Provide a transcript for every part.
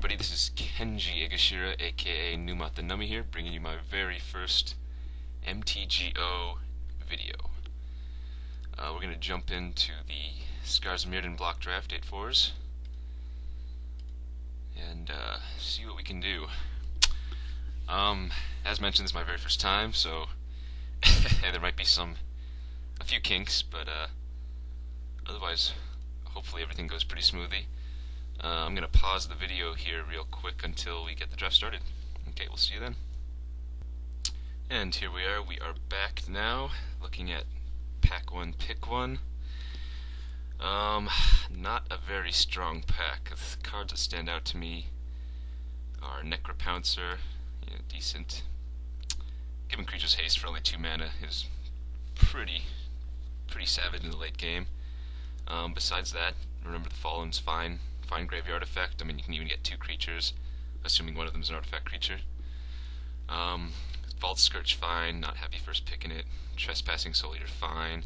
everybody, this is Kenji Egashira, aka NumotTheNummy here, bringing you my very first MTGO video. We're going to jump into the Scars of Mirrodin block draft 8-4s and see what we can do. As mentioned, this is my very first time, so there might be a few kinks, but otherwise, hopefully everything goes pretty smoothly. I'm going to pause the video here real quick until we get the draft started. Okay, we'll see you then. And here we are back now, looking at pack 1, pick 1. Not a very strong pack. The cards that stand out to me are Necropouncer, decent. Giving creatures haste for only 2 mana is pretty savage in the late game. Besides that, Remember the Fallen's fine graveyard effect. I mean, you can even get 2 creatures, assuming one of them is an artifact creature. Vault Scourge fine, not happy first picking it. Trespassing Soul Eater fine.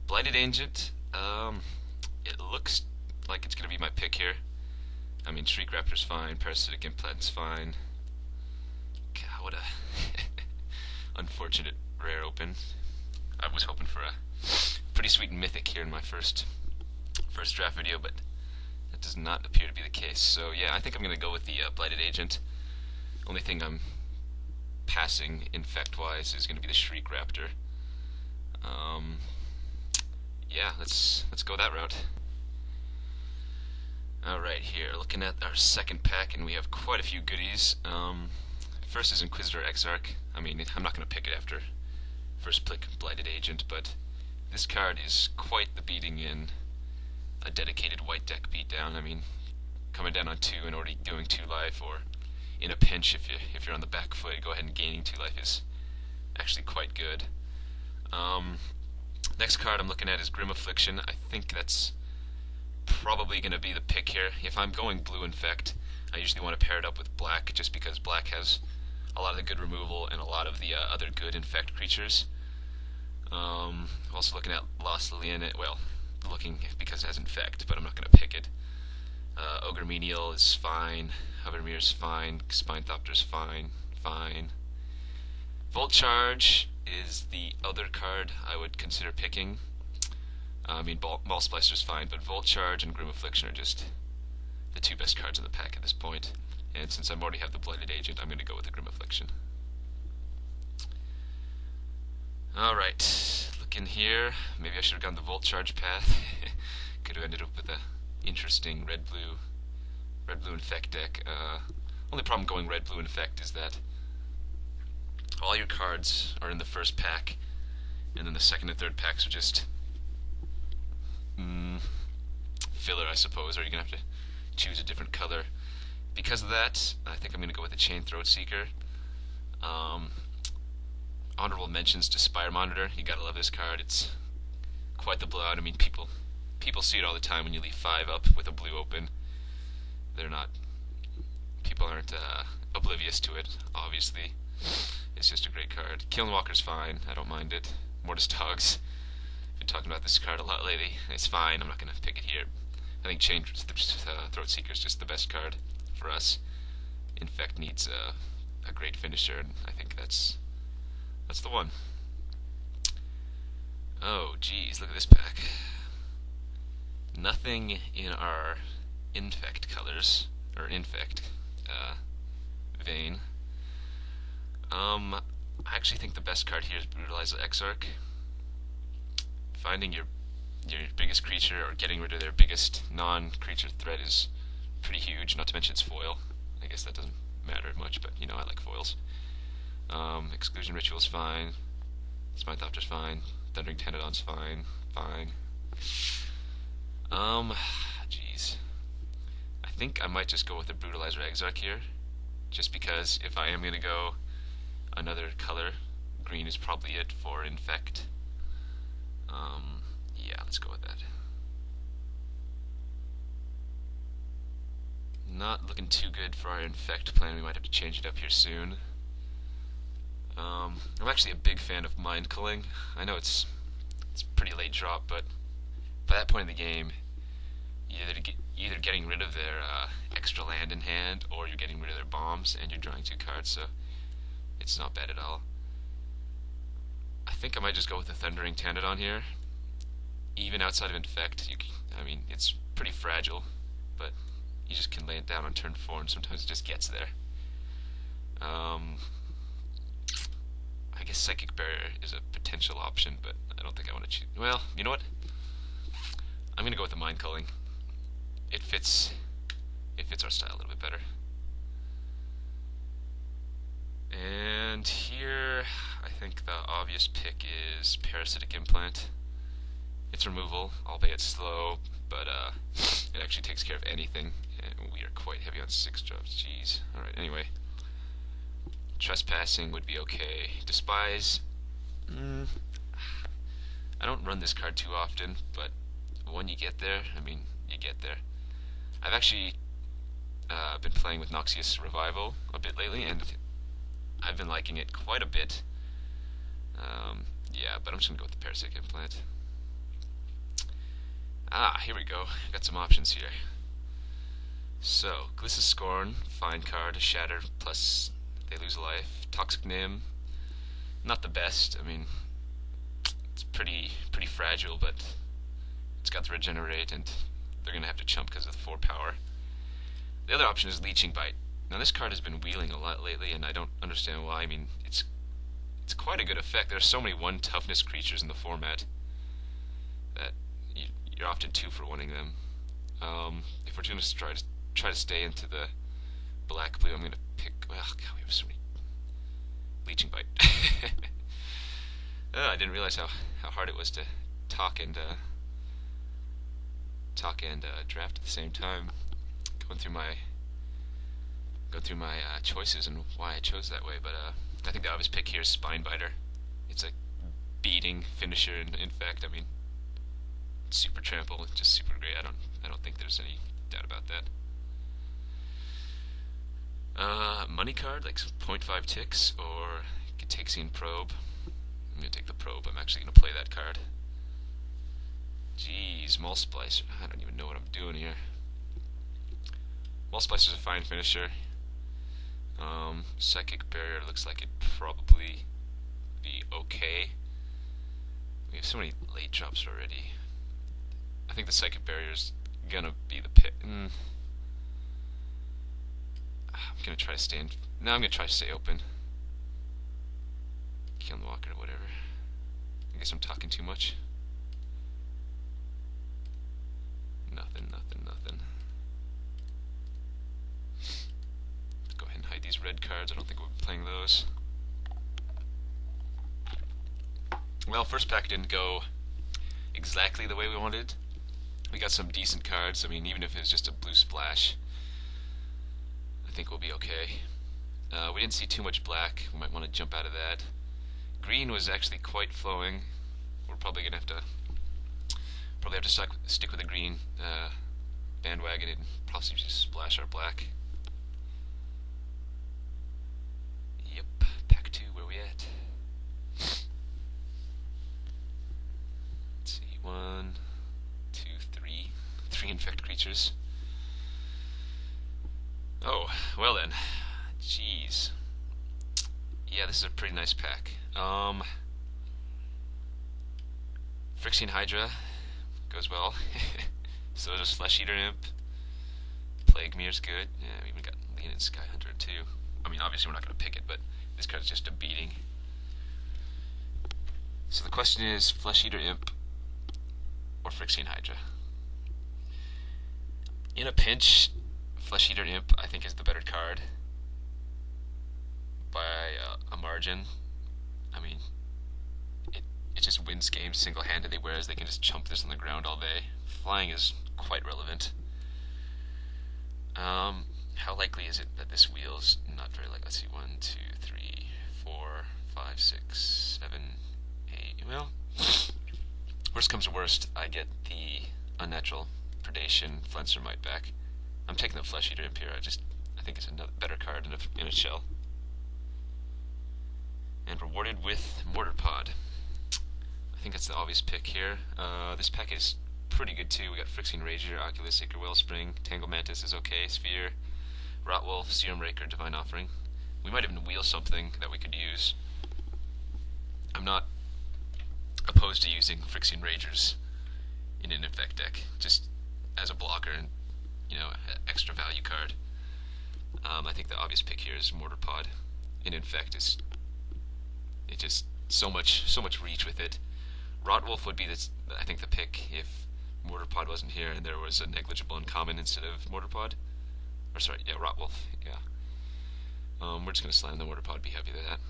Blighted Agent, it looks like it's going to be my pick here. I mean, Shriek Raptor's fine, Parasitic Implant's fine. God, what a unfortunate rare open. I was hoping for a pretty sweet mythic here in my first draft video, but that does not appear to be the case. So yeah, I think I'm going to go with the Blighted Agent. Only thing I'm passing infect-wise is going to be the Shriek Raptor. Yeah, let's go that route. Alright, here, looking at our second pack, and we have quite a few goodies. First is Inquisitor Exarch. I mean, I'm not going to pick it after first pick Blighted Agent, but this card is quite the beating in a dedicated white deck beatdown. I mean, coming down on 2 and already doing 2 life, or in a pinch if you're on the back foot, go ahead and gaining 2 life is actually quite good. Next card I'm looking at is Grim Affliction. I think that's probably going to be the pick here. If I'm going blue infect, I usually want to pair it up with black, just because black has a lot of the good removal and a lot of the other good infect creatures. Also looking at Lost Lilian, well, looking because it has infect, but I'm not going to pick it. Ogre Menial is fine, Hovermere's fine, Spinethopter's fine. Volt Charge is the other card I would consider picking. I mean, Ball Splicer's fine, but Volt Charge and Grim Affliction are just the 2 best cards in the pack at this point. And since I already have the Blighted Agent, I'm going to go with the Grim Affliction. Alright, looking here, maybe I should have gone the Volt Charge path. Could have ended up with a interesting red-blue infect deck. Only problem going red-blue infect is that all your cards are in the first pack, and then the second and third packs are just filler, I suppose, or you're going to have to choose a different color. Because of that, I think I'm going to go with the Chain Throat Seeker. Honorable mentions to Spire Monitor. You gotta love this card. It's quite the blowout. I mean, people see it all the time when you leave 5 up with a blue open. People aren't oblivious to it, obviously. It's just a great card. Kilnwalker's fine. I don't mind it. Mortis Dogs. Been talking about this card a lot lately. It's fine. I'm not going to pick it here. I think Chain Throat Seeker is just the best card for us. Infect needs a great finisher, and I think that's the one. Oh, geez, look at this pack. Nothing in our infect colors, or infect vein. I actually think the best card here is Brutalize Exarch. Finding your biggest creature or getting rid of their biggest non-creature threat is pretty huge, not to mention it's foil. I guess that doesn't matter much, but you know, I like foils. Exclusion Ritual's fine. Spinethopter's fine. Thundering Tenodon's fine. Jeez. I think I might just go with the Brutalizer Exarch here, just because if I am going to go another color, green is probably it for infect. Yeah, let's go with that. Not looking too good for our infect plan. We might have to change it up here soon. I'm actually a big fan of Mind Culling. I know it's pretty late drop, but by that point in the game, either getting rid of their extra land in hand, or you're getting rid of their bombs, and you're drawing 2 cards, so it's not bad at all. I think I might just go with the Thundering Pteranodon here. Even outside of Infect, I mean, it's pretty fragile, but you just can lay it down on turn 4, and sometimes it just gets there. I guess Psychic Barrier is a potential option, but I don't think I want to choose. Well, you know what? I'm gonna go with the Mind Culling. It fits our style a little bit better. And here, I think the obvious pick is Parasitic Implant. It's removal, albeit slow, but it actually takes care of anything, and we are quite heavy on 6 drops. Jeez. Alright, anyway. Trespassing would be okay. Despise, I don't run this card too often, but when you get there, I mean, you get there. I've actually been playing with Noxious Revival a bit lately, and I've been liking it quite a bit. Yeah, but I'm just going to go with the Parasitic Implant. Here we go. Got some options here. So, Gliss's Scorn, fine card, Shatter, plus they lose a life. Toxic Nim, not the best. I mean, it's pretty fragile, but it's got the Regenerate, and they're going to have to chump because of the 4 power. The other option is Leeching Bite. Now this card has been wheeling a lot lately, and I don't understand why. I mean, it's quite a good effect. There are so many 1 toughness creatures in the format that you're often 2 for winning them. If we're going to try to stay into the black-blue, I'm going to pick... Well, God, we have so many... Leeching Bite. I didn't realize how hard it was to talk and draft at the same time. Going through my choices and why I chose that way, but I think the obvious pick here is Spinebiter. It's a beating finisher, and in fact, I mean, super trample, it's just super great. I don't think there's any doubt about that. Money card, like 0.5 ticks, or Gitaxian Probe. I'm gonna take the Probe. I'm actually gonna play that card. Jeez, Maul Splicer. I don't even know what I'm doing here. Maul Splicer's a fine finisher. Psychic Barrier looks like it'd probably be okay. We have so many late drops already. I think the Psychic Barrier's gonna be the pick. I'm gonna try to stay in. No, I'm gonna try to stay open. Kill the Walker or whatever. I guess I'm talking too much. Nothing. Let's go ahead and hide these red cards. I don't think we'll be playing those. Well, first pack didn't go exactly the way we wanted. We got some decent cards. I mean, even if it's just a blue splash, I think we'll be okay. We didn't see too much black. We might want to jump out of that. Green was actually quite flowing. We're probably gonna have to stick with the green bandwagon and possibly just splash our black. Yep, pack 2, where we at? Let's see, 1, 2, 3. 3 infect creatures. Oh, well then. Jeez. Yeah, this is a pretty nice pack. Phyrexian Hydra goes well. So does Flesh Eater Imp. Plague Mere's good. Yeah, we even got Leonin Sky Hunter too. I mean, obviously we're not going to pick it, but this card's just a beating. So the question is Flesh Eater Imp or Phyrexian Hydra. In a pinch, Flesh Eater Imp I think is the better card by a margin. I mean, it just wins games single-handedly, whereas they can just chump this on the ground all day. Flying is quite relevant. How likely is it that this wheel's not very likely? Let's see, 1, 2, 3, 4, 5, 6, 7, 8. Well, worst comes to worst, I get the Unnatural Predation Flenser Might back. I'm taking the Flesh Eater Imp here. I think it's a better card in a shell. And rewarded with Mortar Pod. I think that's the obvious pick here. This pack is pretty good too. We got Phyrexian Rager, Oculus, Ichor Wellspring, Tangle Mantis is okay, Sphere, Rotwolf, Serum Raker, Divine Offering. We might even wheel something that we could use. I'm not opposed to using Phyrexian Ragers in an Infect deck, just as a blocker and, you know, extra value card. I think the obvious pick here is Mortar Pod. In Infect is just so much reach with it. Rotwolf would be I think the pick if Mortar Pod wasn't here and there was a negligible uncommon instead of Mortar Pod. Or sorry, yeah, Rotwolf, yeah. We're just gonna slam the Mortar Pod, be happy with that.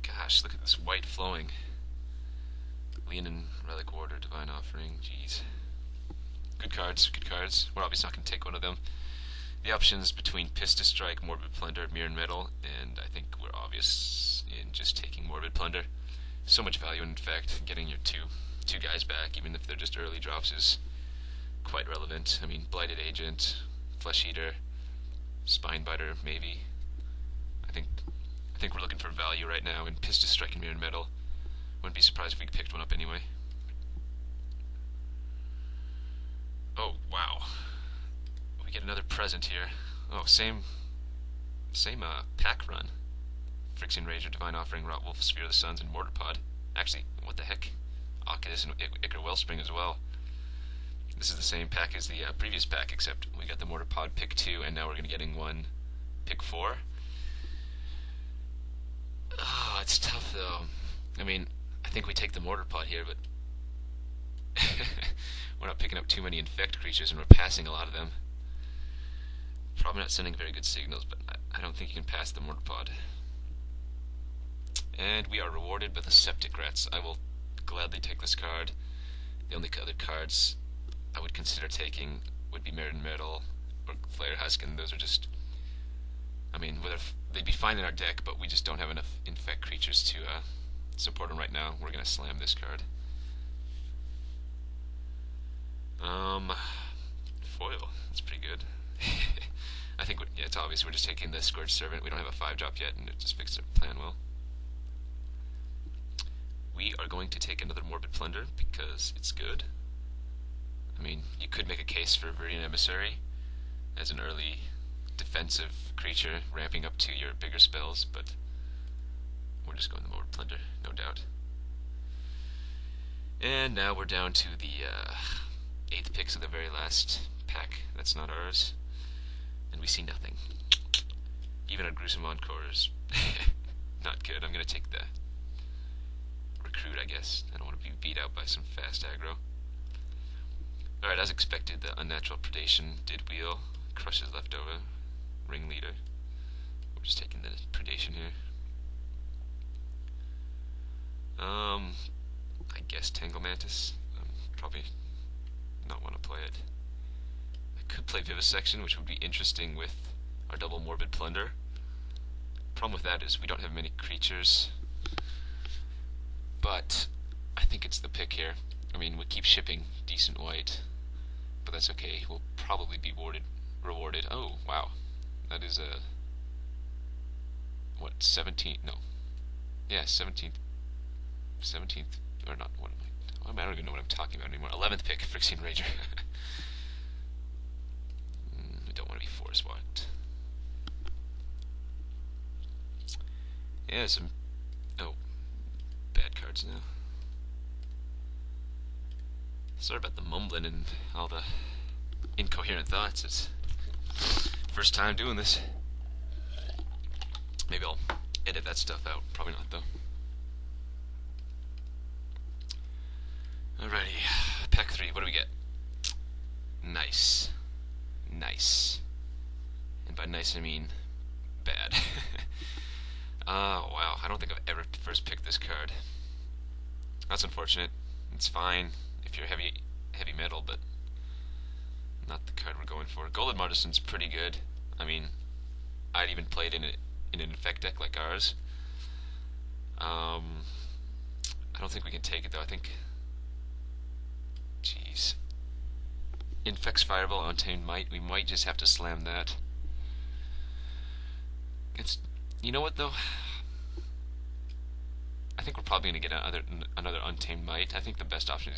Gosh, look at this white flowing. Leonin, Relic Warder, Divine Offering, jeez. Good cards, good cards. We're obviously not going to take one of them. The options between Pista Strike, Morbid Plunder, Mirror Metal, and I think we're obvious in just taking Morbid Plunder. So much value in fact, getting your two guys back, even if they're just early drops, is quite relevant. I mean, Blighted Agent, Flesh Eater, Spinebiter, maybe. I think we're looking for value right now in Pista Strike and Mirror Metal. Wouldn't be surprised if we picked one up anyway. Oh, wow. We get another present here. Oh, same pack run. Phyrexian Rager, Divine Offering, Rotwolf, Sphere of the Suns, and Mortar Pod. Actually, what the heck? Oculus and Ichor Wellspring as well. This is the same pack as the previous pack, except we got the Mortar Pod pick 2, and now we're going to getting one pick 4. Oh, it's tough though. I mean, I think we take the Mortar Pod here, but we're not picking up too many Infect creatures, and we're passing a lot of them. Probably not sending very good signals, but I don't think you can pass the Mortar Pod. And we are rewarded with a Septic Rats. I will gladly take this card. The only other cards I would consider taking would be Mirrodin Metal or Flare Husk, and those are just, I mean, they'd be fine in our deck, but we just don't have enough Infect creatures to support them right now. We're going to slam this card. Foil. That's pretty good. I think, yeah, it's obvious we're just taking the Scourge Servant. We don't have a 5-drop yet, and it just fixed the plan well. We are going to take another Morbid Plunder because it's good. I mean, you could make a case for Viridian Emissary as an early defensive creature, ramping up to your bigger spells, but we're just going the Morbid Plunder, no doubt. And now we're down to the 8th picks of the very last pack. That's not ours. And we see nothing. Even our Gruesome Encore is not good. I'm going to take the Recruit, I guess. I don't want to be beat out by some fast aggro. Alright, as expected, the Unnatural Predation did wheel. Crushes Leftover. Ringleader. We're just taking the Predation here. I guess Tangle Mantis. Probably not want to play it. I could play Vivisection, which would be interesting with our double Morbid Plunder. Problem with that is we don't have many creatures, but I think it's the pick here. I mean, we keep shipping decent white, but that's okay. We'll probably be rewarded. Oh, wow. That is a... what, 17th? No. Yeah, 17th. 17th, or not, what am I don't even know what I'm talking about anymore. 11th pick, Phyrexian Rager. I don't want to be force walked. Yeah, some... oh, bad cards now. Sorry about the mumbling and all the incoherent thoughts. It's first time doing this. Maybe I'll edit that stuff out. Probably not, though. Alrighty, pack 3, what do we get? Nice. Nice. And by nice I mean bad. Wow, I don't think I've ever first picked this card. That's unfortunate. It's fine if you're heavy metal, but not the card we're going for. Golden Martisan's pretty good. I mean, I'd even played in an Infect deck like ours. I don't think we can take it though. I think... jeez. Infect's Fireball, Untamed Might. We might just have to slam that. It's... you know what though? I think we're probably going to get another Untamed Might. I think the best option is